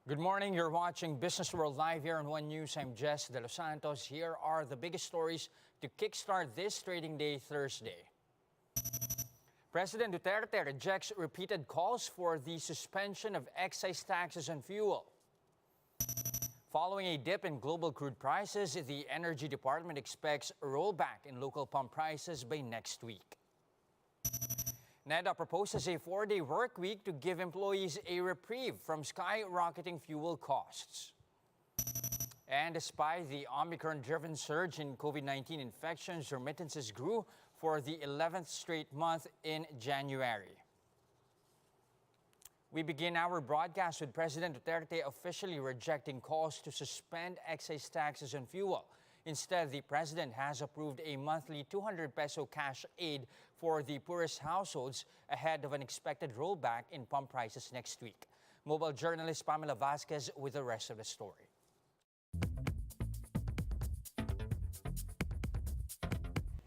Good morning. You're watching Businessworld Live here on One News. I'm Jess De Los Santos. Here are the biggest stories to kickstart this trading day Thursday. President Duterte rejects repeated calls for the suspension of excise taxes on fuel. Following a dip in global crude prices, the Energy Department expects a rollback in local pump prices by next week. NEDA proposes a 4-day work week to give employees a reprieve from skyrocketing fuel costs. And despite the Omicron-driven surge in COVID-19 infections, remittances grew for the 11th straight month in January. We begin our broadcast with President Duterte officially rejecting calls to suspend excise taxes on fuel. Instead, the president has approved a monthly 200 peso cash aid for the poorest households ahead of an expected rollback in pump prices next week. Mobile journalist Pamela Vasquez with the rest of the story.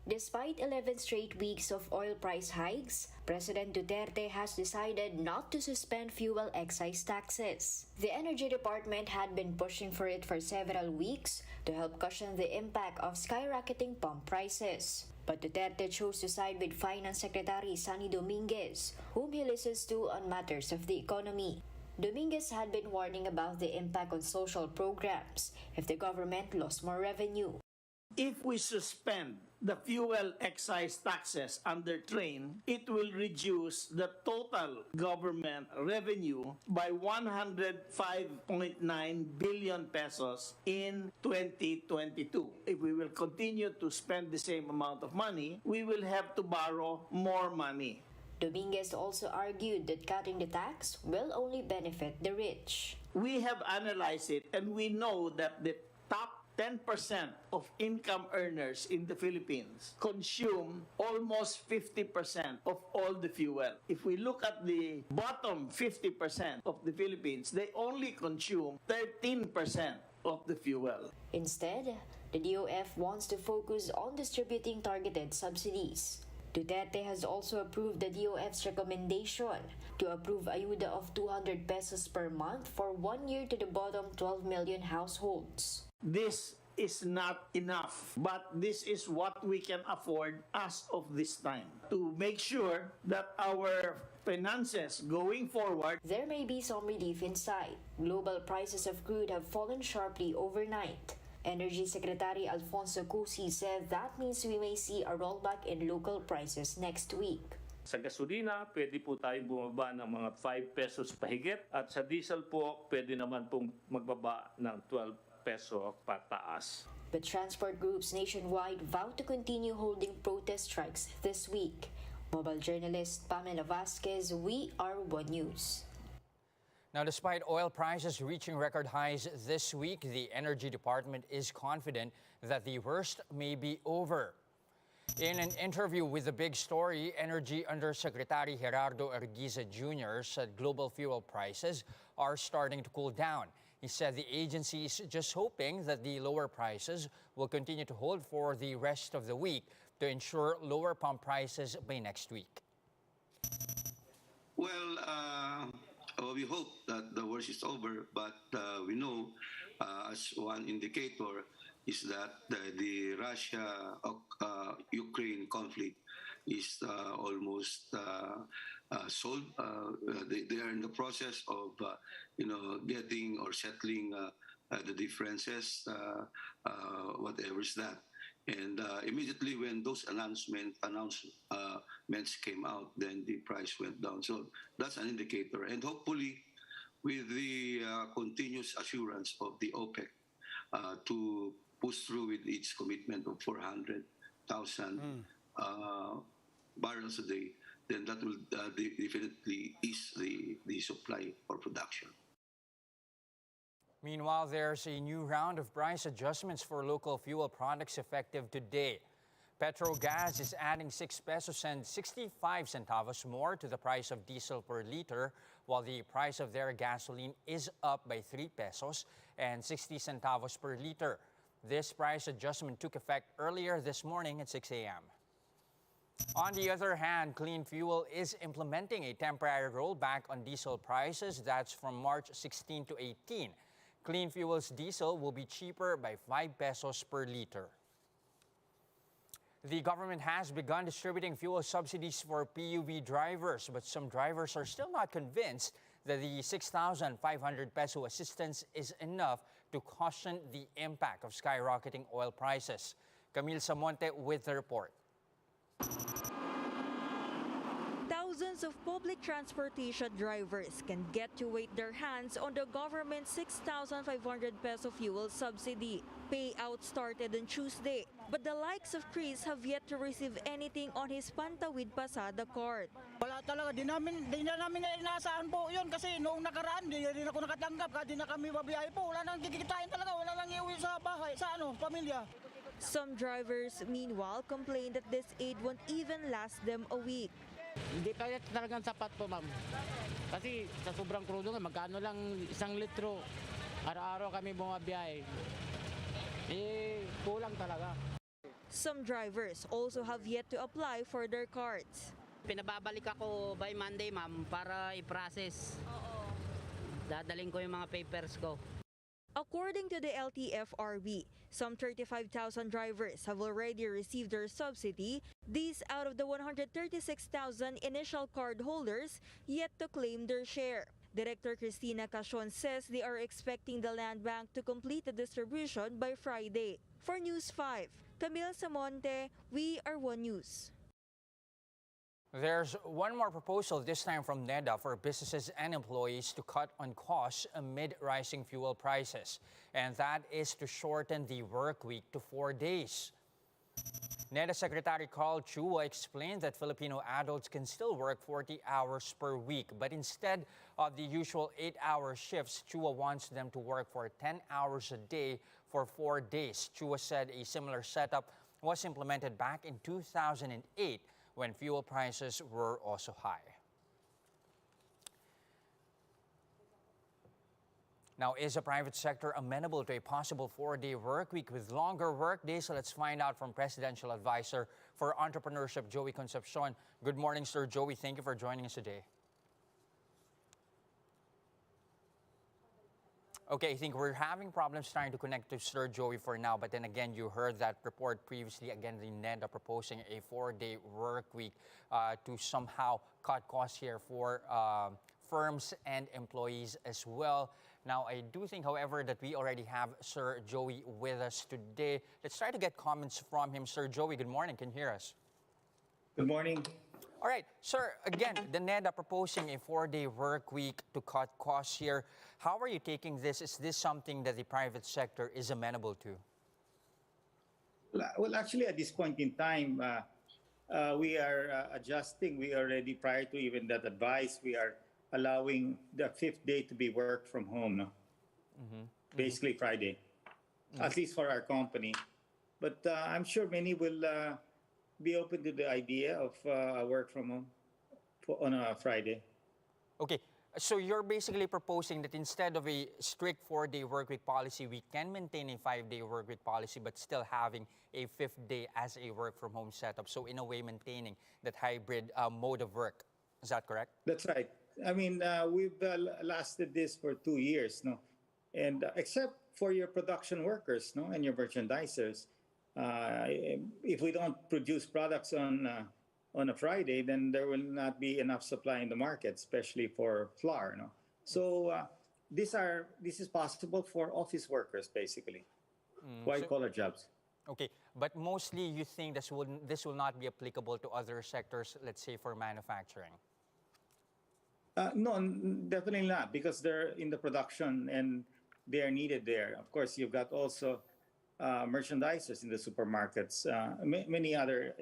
Despite 11 straight weeks of oil price hikes, President Duterte has decided not to suspend fuel excise taxes. The Energy Department had been pushing for it for several weeks to help cushion the impact of skyrocketing pump prices. But Duterte chose to side with Finance Secretary Sonny Dominguez, whom he listens to on matters of the economy. Dominguez had been warning about the impact on social programs if the government lost more revenue. If we suspend the fuel excise taxes under train, it will reduce the total government revenue by 105.9 billion pesos in 2022. If we will continue to spend the same amount of money, we will have to borrow more money. Dominguez also argued that cutting the tax will only benefit the rich. We have analyzed it and we know that the top 10% of income earners in the Philippines consume almost 50% of all the fuel. If we look at the bottom 50% of the Philippines, they only consume 13% of the fuel. Instead, the DOF wants to focus on distributing targeted subsidies. Duterte has also approved the DOF's recommendation to approve ayuda of 200 pesos per month for 1 year to the bottom 12 million households. This is not enough, but this is what we can afford as of this time to make sure that our finances going forward. There may be some relief in sight. Global prices of crude have fallen sharply overnight. Energy Secretary Alfonso Cusi said that means we may see a rollback in local prices next week. Sa gasolina, pwede po tayong bumaba ng mga 5 pesos pahigit at sa diesel po, pwede naman pong magbaba ng 12 peso pataas. But transport groups nationwide vow to continue holding protest strikes this week. Mobile journalist Pamela Vasquez, We Are One News. Now, despite oil prices reaching record highs this week, the Energy Department is confident that the worst may be over. In an interview with The Big Story, Energy Undersecretary Gerardo Arguiza Jr. said global fuel prices are starting to cool down. He said the agency is just hoping that the lower prices will continue to hold for the rest of the week to ensure lower pump prices by next week. Well, we hope that the worst is over, but we know as one indicator is that the Russia-Ukraine conflict is almost solved. They are in the process of, getting or settling the differences, whatever is that. And immediately when those announcements came out, then the price went down. So that's an indicator. And hopefully, with the continuous assurance of the OPEC to push through with its commitment of 400,000 barrels a day, then that will definitely ease the supply or production. Meanwhile, there's a new round of price adjustments for local fuel products effective today. Petrogas is adding 6 pesos and 65 centavos more to the price of diesel per liter, while the price of their gasoline is up by 3 pesos and 60 centavos per liter. This price adjustment took effect earlier this morning at 6 a.m. On the other hand, Clean Fuel is implementing a temporary rollback on diesel prices. That's from March 16 to 18. Clean Fuel's diesel will be cheaper by 5 pesos per liter. The government has begun distributing fuel subsidies for PUV drivers, but some drivers are still not convinced that the 6,500 peso assistance is enough to cushion the impact of skyrocketing oil prices. Camille Samonte with the report. Thousands of public transportation drivers can get to wait their hands on the government's 6,500 peso fuel subsidy. Payout started on Tuesday, but the likes of Chris have yet to receive anything on his Pantawid Pasada card. Wala talaga, di na namin inaasahan po yun kasi noong nakaraan, di ako nakatanggap, di na kami babiyahe po, wala nang kikitain talaga, wala nang iuwi sa bahay, sa pamilya. Some drivers, meanwhile, complain that this aid won't even last them a week. Hindi pa talagang sapat po, ma'am. Kasi sa sobrang krudo nga, magkano lang 1 litro. Araw-araw kami bumabiyahe. Kulang talaga. Some drivers also have yet to apply for their cards. Pinababalik ako by Monday, ma'am, para i-process. Dadaling ko yung mga papers ko. According to the LTFRB, some 35,000 drivers have already received their subsidy. These out of the 136,000 initial card holders yet to claim their share. Director Cristina Casion says they are expecting the Land Bank to complete the distribution by Friday. For News 5, Camille Samonte, We Are One News. There's one more proposal, this time from NEDA, for businesses and employees to cut on costs amid rising fuel prices. And that is to shorten the work week to 4 days. NEDA Secretary Carl Chua explained that Filipino adults can still work 40 hours per week, but instead of the usual 8-hour shifts, Chua wants them to work for 10 hours a day for 4 days. Chua said a similar setup was implemented back in 2008 when fuel prices were also high. Now, is the private sector amenable to a possible 4-day work week with longer work days? So let's find out from Presidential Advisor for Entrepreneurship, Joey Concepcion. Good morning, Sir Joey. Thank you for joining us today. Okay, I think we're having problems trying to connect to Sir Joey for now, but then again, you heard that report previously. Again, the NEDA proposing a 4-day work week to somehow cut costs here for firms and employees as well. Now, I do think, however, that we already have Sir Joey with us today. Let's try to get comments from him. Sir Joey, good morning. Can you hear us? Good morning. All right, sir, again, the NEDA proposing a 4-day work week to cut costs here. How are you taking this? Is this something that the private sector is amenable to? Well, actually, at this point in time, we are adjusting. We already, prior to even that advice, we are allowing the 5th day to be work from home, no? Basically Friday, at least for our company. But I'm sure many will be open to the idea of work from home on a Friday. Okay, so you're basically proposing that instead of a strict 4-day work week policy, we can maintain a 5-day work week policy, but still having a 5th day as a work from home setup. So in a way, maintaining that hybrid mode of work. Is that correct? That's right. I mean, we've lasted this for 2 years, no? And except for your production workers, no, and your merchandisers, if we don't produce products on a Friday, then there will not be enough supply in the market, especially for flour, no? So this is possible for office workers, basically, white-collar jobs. Okay, but mostly you think this will not be applicable to other sectors, let's say for manufacturing? No, definitely not, because they're in the production and they are needed there. Of course, you've got also merchandisers in the supermarkets, many other.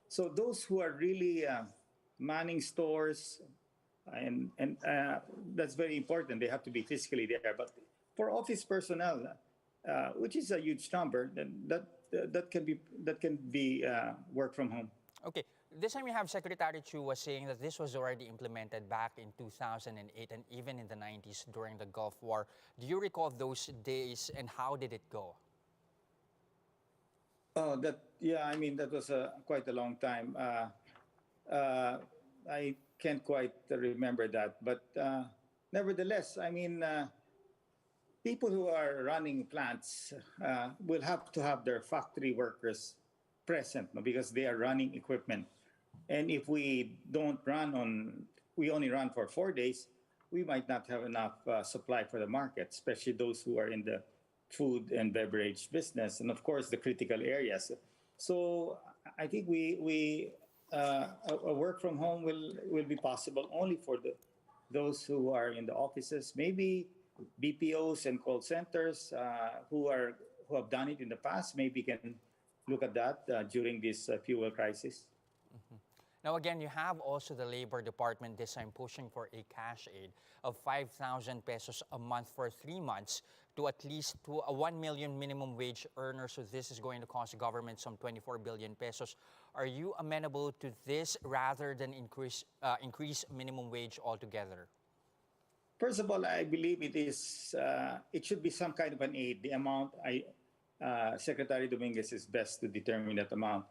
So those who are really manning stores, and that's very important. They have to be physically there. But for office personnel, which is a huge number, that can be work from home. Okay. This time you have Secretary Chua saying that this was already implemented back in 2008 and even in the 90s during the Gulf War. Do you recall those days and how did it go? Oh, yeah, I mean, that was quite a long time. I can't quite remember that. But nevertheless, I mean, people who are running plants will have to have their factory workers present, no, because they are running equipment. And if we only run for 4 days, we might not have enough supply for the market, especially those who are in the food and beverage business, and of course the critical areas. So I think a work from home will be possible only for those who are in the offices, maybe BPOs and call centers who have done it in the past. Maybe can look at that during this fuel crisis. Now, again, you have also the Labor Department this time pushing for a cash aid of 5,000 pesos a month for 3 months to at least to a 1 million minimum wage earner. So this is going to cost the government some 24 billion pesos. Are you amenable to this rather than increase minimum wage altogether? First of all, I believe it should be some kind of an aid. The amount, Secretary Dominguez is best to determine that amount.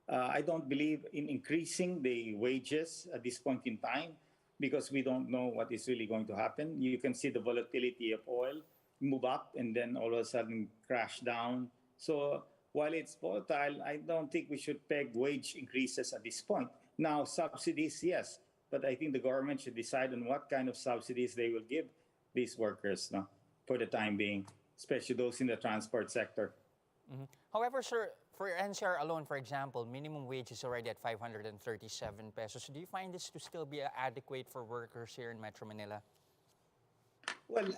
I don't believe in increasing the wages at this point in time because we don't know what is really going to happen. You can see the volatility of oil move up and then all of a sudden crash down. So while it's volatile, I don't think we should peg wage increases at this point. Now, subsidies, yes, but I think the government should decide on what kind of subsidies they will give these workers, no, for the time being, especially those in the transport sector. Mm-hmm. However, sir, for NCR alone, for example, minimum wage is already at 537 pesos. Do you find this to still be adequate for workers here in Metro Manila? Well,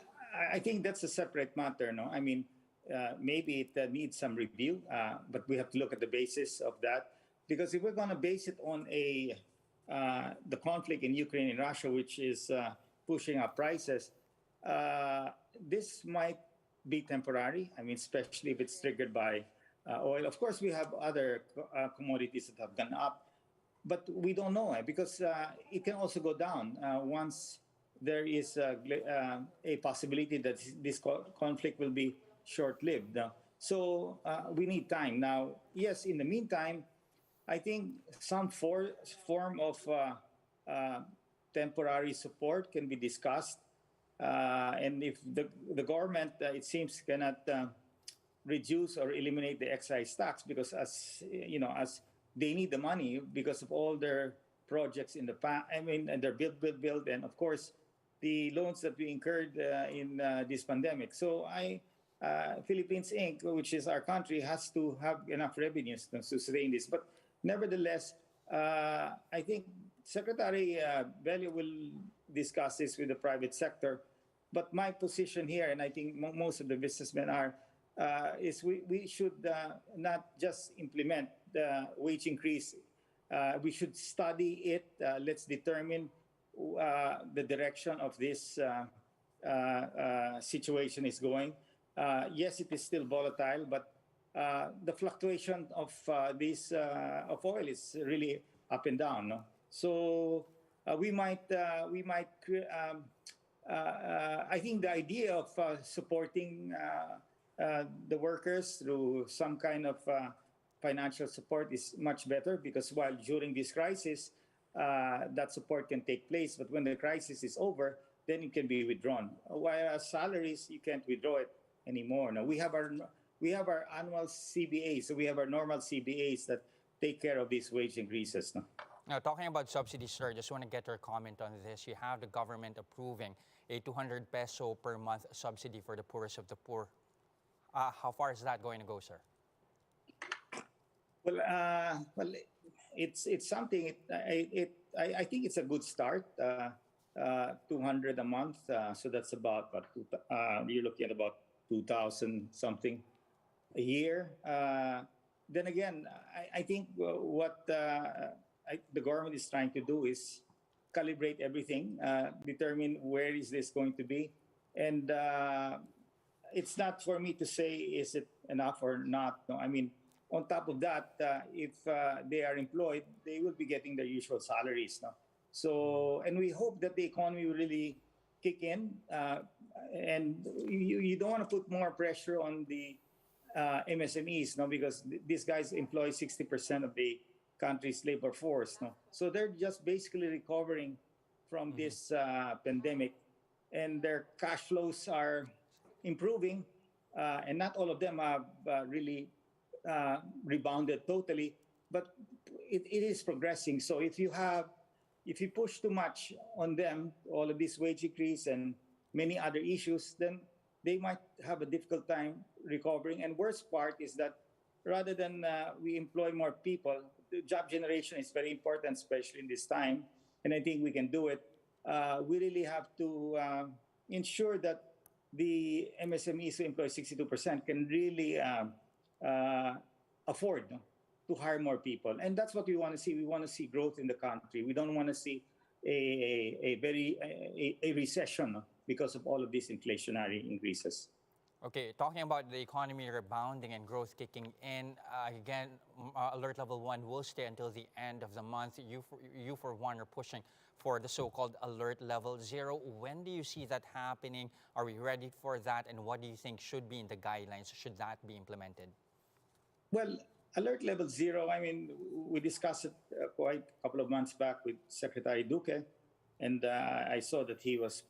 I think that's a separate matter, no? I mean, maybe it needs some review, but we have to look at the basis of that. Because if we're going to base it on the conflict in Ukraine and Russia, which is pushing up prices, this might be temporary. I mean, especially if it's triggered by oil. Of course, we have other commodities that have gone up, but we don't know because it can also go down once there is a possibility that this conflict will be short-lived. So we need time. Now, yes, in the meantime, I think some form of temporary support can be discussed. And if the government, it seems, cannot reduce or eliminate the excise tax because, as you know, as they need the money because of all their projects in the past. I mean, and their build, and of course, the loans that we incurred in this pandemic. So Philippines Inc., which is our country, has to have enough revenues to sustain this. But nevertheless, I think Secretary Bello will discuss this with the private sector. But my position here, and I think most of the businessmen are, is we should not just implement the wage increase. We should study it. Let's determine the direction of this situation is going. Yes, it is still volatile, but the fluctuation of oil is really up and down. No? So we might. I think the idea of supporting the workers through some kind of financial support is much better because while during this crisis, that support can take place, but when the crisis is over, then it can be withdrawn. While salaries, you can't withdraw it anymore. Now we have our annual CBAs, so we have our normal CBAs that take care of these wage increases. No? Now, talking about subsidies, sir, just want to get your comment on this. You have the government approving a 200 peso per month subsidy for the poorest of the poor. How far is that going to go, sir? Well, it's something. I think it's a good start. 200 a month, so that's about you're looking at about 2,000 something a year. Then again, I think what the government is trying to do is calibrate everything, determine where is this going to be, and it's not for me to say is it enough or not. No, I mean, on top of that, if they are employed, they will be getting their usual salaries. No? So, and we hope that the economy will really kick in, and you don't want to put more pressure on the MSMEs, no, because these guys employ 60% of the country's labor force, no. So they're just basically recovering from this pandemic, and their cash flows are improving, and not all of them have really rebounded totally, but it is progressing. So if you push too much on them, all of this wage increase and many other issues, then they might have a difficult time recovering. And worst part is that rather than we employ more people, the job generation is very important, especially in this time. And I think we can do it. We really have to ensure that the MSMEs who employ 62% can really afford, no, to hire more people. And that's what we want to see. We want to see growth in the country. We don't want to see a recession, no, because of all of these inflationary increases. Okay, talking about the economy rebounding and growth kicking in, again, alert level 1 will stay until the end of the month. You for one are pushing for the so-called alert level 0. When do you see that happening? Are we ready for that? And what do you think should be in the guidelines? Should that be implemented? Well, alert level 0, I mean, we discussed it quite a couple of months back with Secretary Duque, and I saw that he was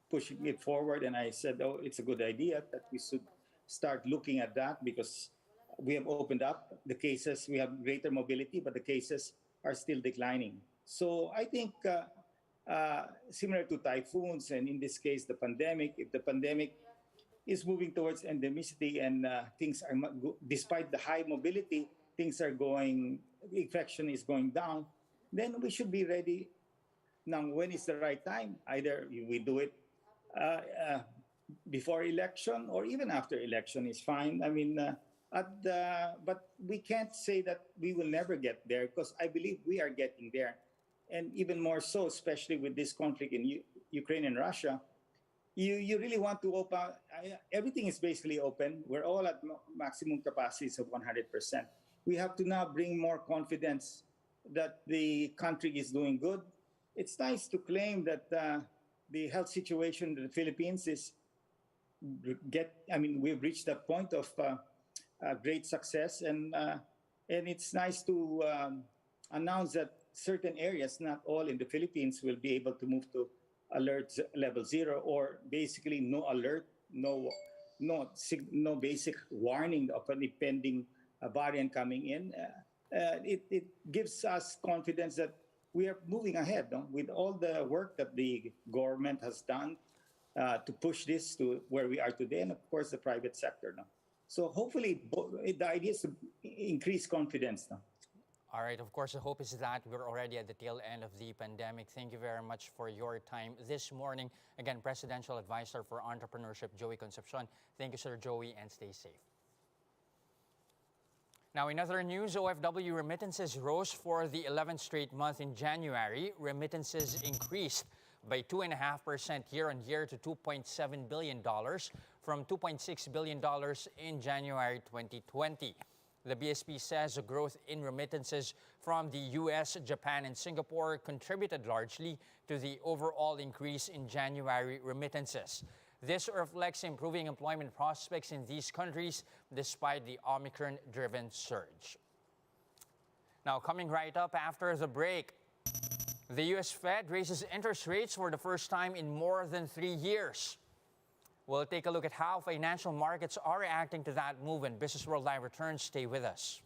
pushing it forward, and I said, oh, it's a good idea that we should start looking at that, because we have opened up the cases, we have greater mobility, but the cases are still declining. So I think similar to typhoons, and in this case, the pandemic, if the pandemic is moving towards endemicity and things are, despite the high mobility, things are going, infection is going down, then we should be ready. Now, when is the right time? Either we do it before election or even after election is fine. I mean, but we can't say that we will never get there, because I believe we are getting there. And even more so, especially with this conflict in Ukraine and Russia, you really want to open, everything is basically open. We're all at maximum capacities of 100%. We have to now bring more confidence that the country is doing good. It's nice to claim that the health situation in the Philippines is we've reached that point of great success, and it's nice to announce that certain areas, not all in the Philippines, will be able to move to alert level 0, or basically no alert, no basic warning of an impending variant coming in. It gives us confidence that we are moving ahead, no? With all the work that the government has done to push this to where we are today, and of course the private sector. No? So hopefully the idea is to increase confidence. No? All right, of course, the hope is that we're already at the tail end of the pandemic. Thank you very much for your time this morning. Again, Presidential Advisor for Entrepreneurship, Joey Concepcion. Thank you, Sir Joey, and stay safe. Now, in other news, OFW remittances rose for the 11th straight month in January. Remittances increased by 2.5% year-on-year to $2.7 billion from $2.6 billion in January 2020. The BSP says the growth in remittances from the U.S., Japan, and Singapore contributed largely to the overall increase in January remittances. This reflects improving employment prospects in these countries despite the Omicron-driven surge. Now, coming right up after the break, the U.S. Fed raises interest rates for the first time in more than 3 years. We'll take a look at how financial markets are reacting to that move when Business World Live returns. Stay with us.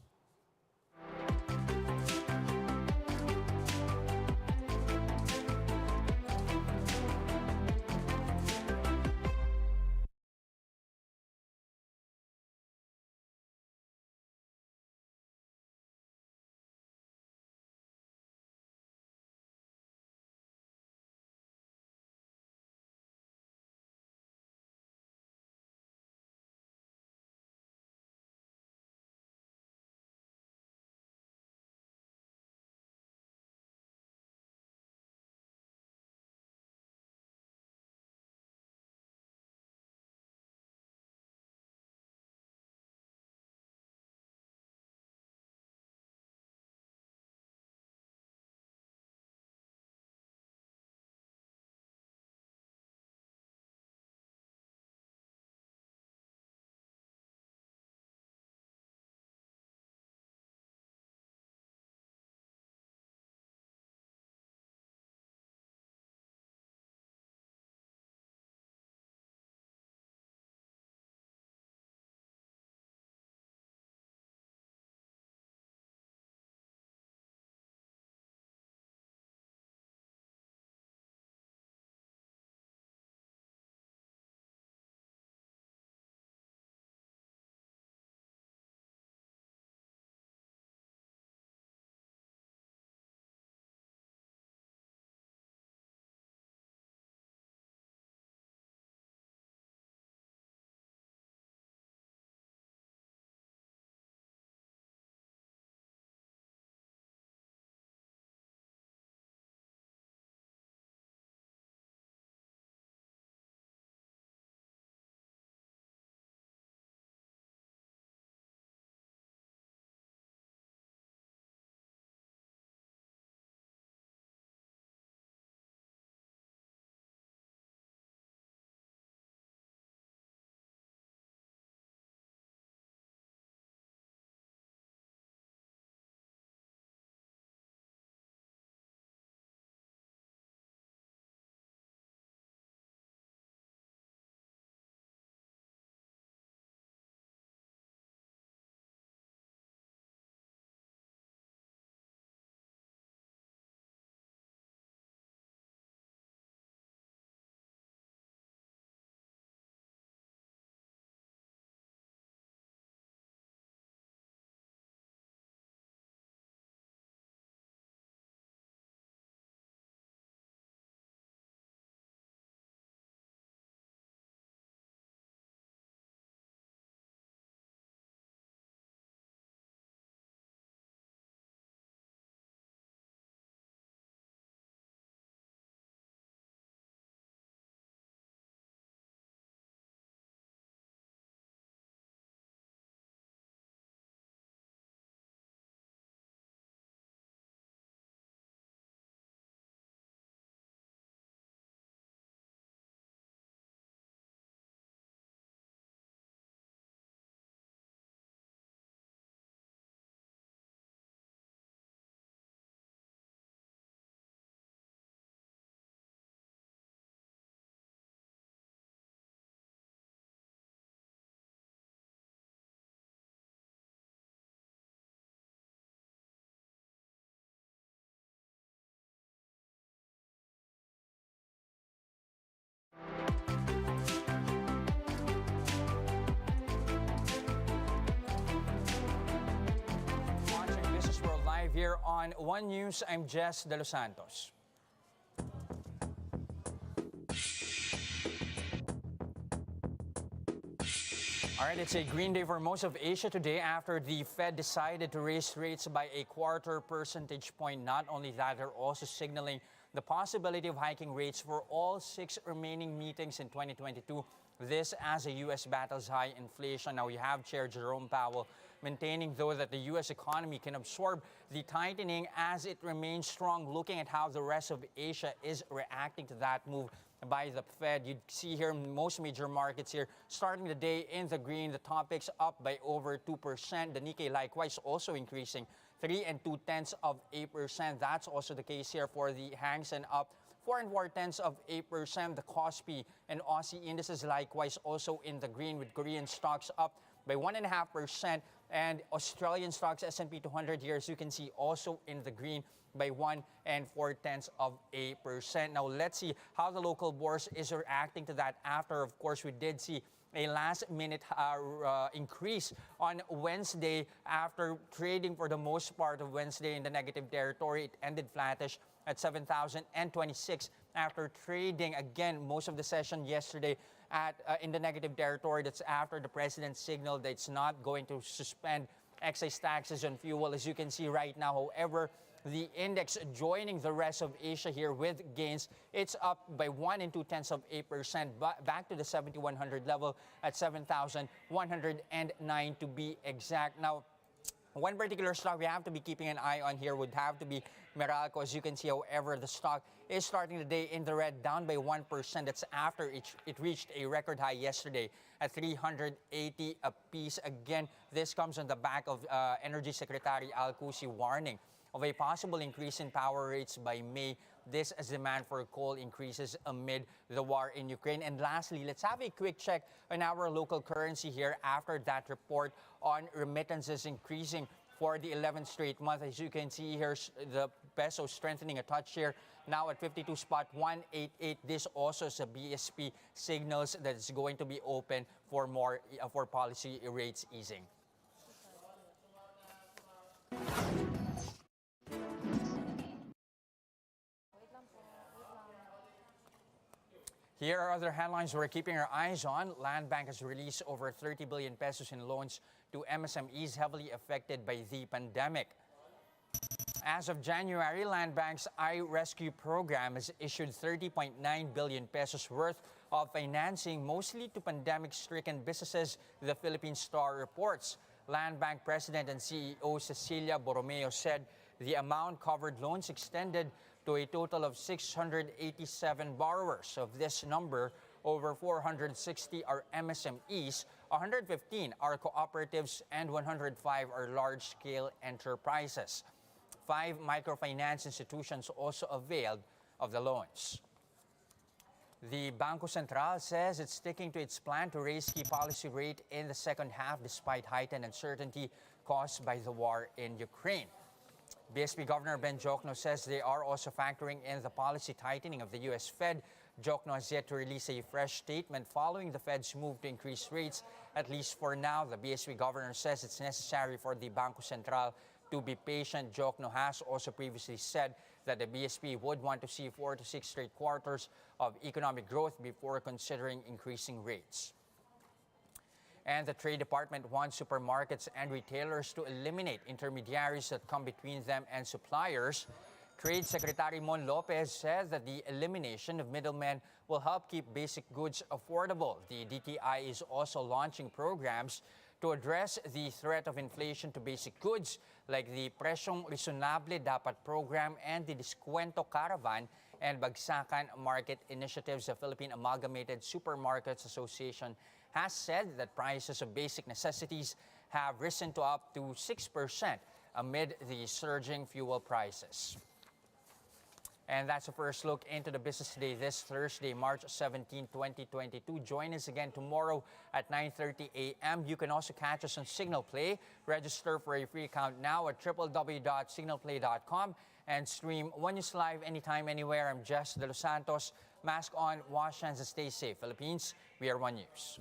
here on One News. I'm Jess De Los Santos. All right, it's a green day for most of Asia today after the Fed decided to raise rates by a quarter percentage point. Not only that, they're also signaling the possibility of hiking rates for all 6 remaining meetings in 2022. This as the U.S. battles high inflation. Now, you have Chair Jerome Powell maintaining, though, that the U.S. economy can absorb the tightening as it remains strong. Looking at how the rest of Asia is reacting to that move by the Fed, you'd see here most major markets here starting the day in the green. The Topix up by over 2%. The Nikkei likewise also increasing 3 2/10%. That's also the case here for the Hang Seng up 4 4/10%. The Kospi and Aussie indices likewise also in the green, with Korean stocks up by 1.5%, and Australian stocks S&P 200 here, as you can see, also in the green by 1 4/10%. Now let's see how the local bourse is reacting to that after, of course, we did see a last-minute increase on Wednesday after trading for the most part of Wednesday in the negative territory. It ended flattish at 7,026 after trading again most of the session yesterday at in the negative territory. That's after the president signaled that it's not going to suspend excise taxes on fuel, as you can see right now. However, the index joining the rest of Asia here with gains. It's up by 1 2/10%, back to the 7,100 level at 7,109 to be exact. Now, one particular stock we have to be keeping an eye on here would have to be Meralco. As you can see, however, the stock is starting the day in the red, down by 1%. That's after it reached a record high yesterday at 380 apiece. Again, this comes on the back of Energy Secretary Al Cusi warning of a possible increase in power rates by May. This as demand for coal increases amid the war in Ukraine. And lastly, let's have a quick check on our local currency here after that report on remittances increasing for the 11th straight month. As you can see here, the peso strengthening a touch here, now at 52.188. This also is a BSP signals that it's going to be open for more for policy rates easing. Here are other headlines we're keeping our eyes on. Land Bank has released over 30 billion pesos in loans to MSMEs heavily affected by the pandemic. As of January, Land Bank's iRescue program has issued 30.9 billion pesos worth of financing, mostly to pandemic-stricken businesses, the Philippine Star reports. Land Bank President and CEO Cecilia Borromeo said the amount covered loans extended to a total of 687 borrowers. Of this number, over 460 are MSMEs, 115 are cooperatives, and 105 are large-scale enterprises. 5 microfinance institutions also availed of the loans. The Bangko Sentral says it's sticking to its plan to raise key policy rate in the second half despite heightened uncertainty caused by the war in Ukraine. BSP Governor Ben Jocno says they are also factoring in the policy tightening of the U.S. Fed. Jocno has yet to release a fresh statement following the Fed's move to increase rates, at least for now. The BSP Governor says it's necessary for the Bangko Sentral to be patient. Jocno has also previously said that the BSP would want to see 4 to 6 straight quarters of economic growth before considering increasing rates. And the Trade Department wants supermarkets and retailers to eliminate intermediaries that come between them and suppliers. Trade Secretary Mon Lopez said that the elimination of middlemen will help keep basic goods affordable. The DTI is also launching programs to address the threat of inflation to basic goods, like the Presyong Resonable Dapat program and the Descuento Caravan and Bagsakan Market initiatives. The Philippine Amalgamated Supermarkets Association has said that prices of basic necessities have risen to up to 6% amid the surging fuel prices. And that's the first look into the business today, this Thursday, March 17, 2022. Join us again tomorrow at 9:30 a.m. You can also catch us on Signal Play. Register for a free account now at www.signalplay.com and stream One News Live anytime, anywhere. I'm Jess De Los Santos. Mask on, wash hands, and stay safe. Philippines, we are One News.